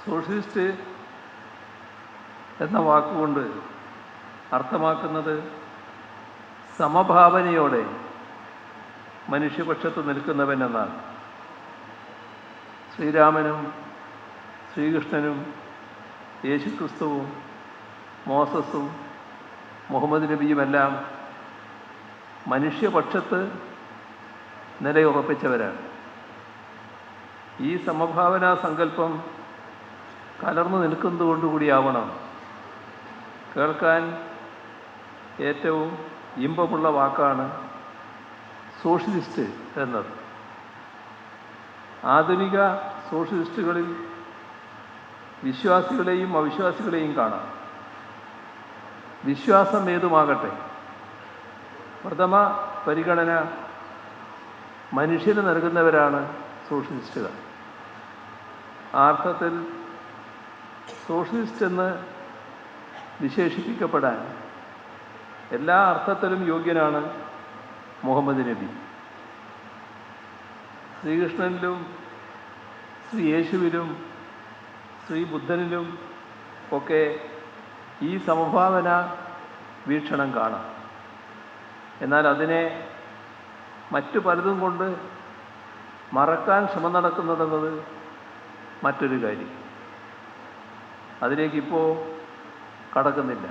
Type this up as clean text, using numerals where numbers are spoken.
Socialist എന്ന വാക്കുകൊണ്ട് അർത്ഥമാക്കുന്നത് സമഭാവനയോടെ മനുഷ്യപക്ഷത്ത് നിൽക്കുന്നവൻ എന്നാണ്. ശ്രീരാമനും ശ്രീകൃഷ്ണനും യേശുക്രിസ്തുവും മോസസും മുഹമ്മദ് നബിയുമെല്ലാം മനുഷ്യപക്ഷത്ത് നിലയുറപ്പിച്ചവരാണ്. ഈ സമഭാവനാ സങ്കല്പം കലർന്നു നിൽക്കുന്നതുകൊണ്ടുകൂടിയാവണം കേൾക്കാൻ ഏറ്റവും ഇമ്പമുള്ള വാക്കാണ് സോഷ്യലിസ്റ്റ് എന്നത്. ആധുനിക സോഷ്യലിസ്റ്റുകളിൽ വിശ്വാസികളെയും അവിശ്വാസികളെയും കാണാം. വിശ്വാസം ഏതുമാകട്ടെ, പ്രഥമ പരിഗണന മനുഷ്യന് നൽകുന്നവരാണ് സോഷ്യലിസ്റ്റുകൾ. ആ അർത്ഥത്തിൽ സോഷ്യലിസ്റ്റ് എന്ന് വിശേഷിപ്പിക്കപ്പെടാൻ എല്ലാ അർത്ഥത്തിലും യോഗ്യനാണ് മുഹമ്മദ് നബി. ശ്രീകൃഷ്ണനിലും ശ്രീ യേശുവിലും ശ്രീ ബുദ്ധനിലും ഒക്കെ ഈ സമഭാവന വീക്ഷണം കാണാം. എന്നാൽ അതിനെ മറ്റു പലതും കൊണ്ട് മറക്കാൻ ശ്രമം നടക്കുന്നതെന്നത് മറ്റൊരു കാര്യം. അതിലേക്കിപ്പോൾ കടക്കുന്നില്ല.